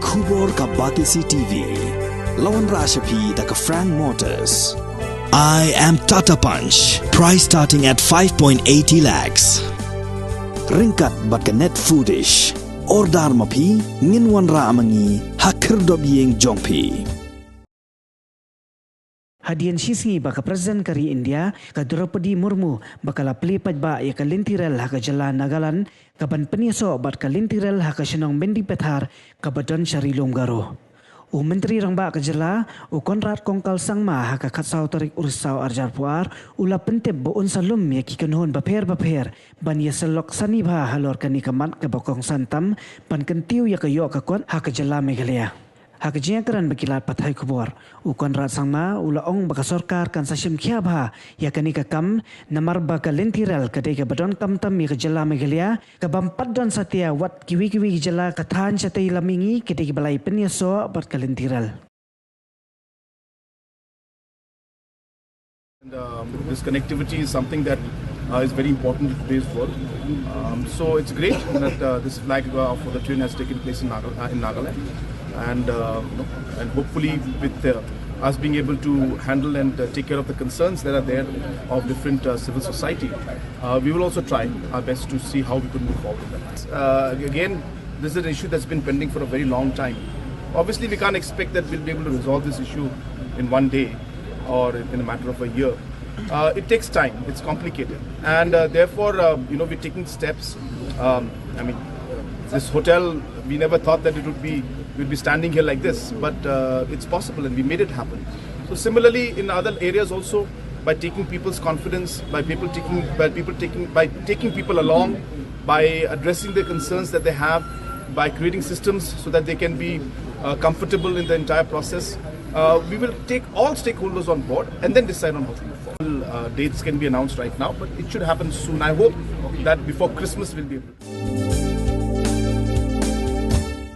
Kubor ka Batisi TV. Lawan Rashapi da ka Frank Motors. I am Tata Punch. Price starting at 5.80 lakhs. Ringkat bat ka net foodish. Ordar mapi nginwan ra amangi hakir dobyeng jongpi. Hadian sisi baka Presiden kari India ka Draupadi Murmu bakala pelipad ba ya ka lintirel haka jalan Nagaland kaban penyeso bat ka lintirel haka senong mendi pethar ka badan Syarilom Garo. Menteri rang ba ka jala Conrad kongkal Sangma haka katsau tarik ursau arjar puar ula pentep boon salum ya ki Kynhun Bapher ban Ïasyllok sanibha halor kani kamat ka bokong santam ban kentiu ya ka yo ka kon haka jala Meghalaya. Hak jengkeran bakilat pathai kubor. Conrad Sangma ula ong baka sorkar kan sasim kiabha ya kani ka kam namar baka lentirel kadai ka badon kam tam ya ka jala Meghalaya ka bampat don satia wat kiwi jala kathan satai lamingi kadai ka balai penyaso bat ka lentirel. And this connectivity is something that is very important in today's world. So it's great that this flag for the train has taken place in Nagaland. And hopefully with us being able to handle and take care of the concerns that are there of different civil society, we will also try our best to see how we could move forward with that. Again, this is an issue that's been pending for a very long time. Obviously, we can't expect that we'll be able to resolve this issue in one day or in a matter of a year. It takes time, it's complicated, and therefore, we're taking steps. This hotel, we never thought that we'd be standing here like this, but it's possible, and we made it happen. So similarly, in other areas also, by taking people's confidence, by taking people along, by addressing the concerns that they have, by creating systems so that they can be comfortable in the entire process, we will take all stakeholders on board and then decide on how to move forward. Dates can be announced right now, but it should happen soon. I hope that before Christmas we'll be able to.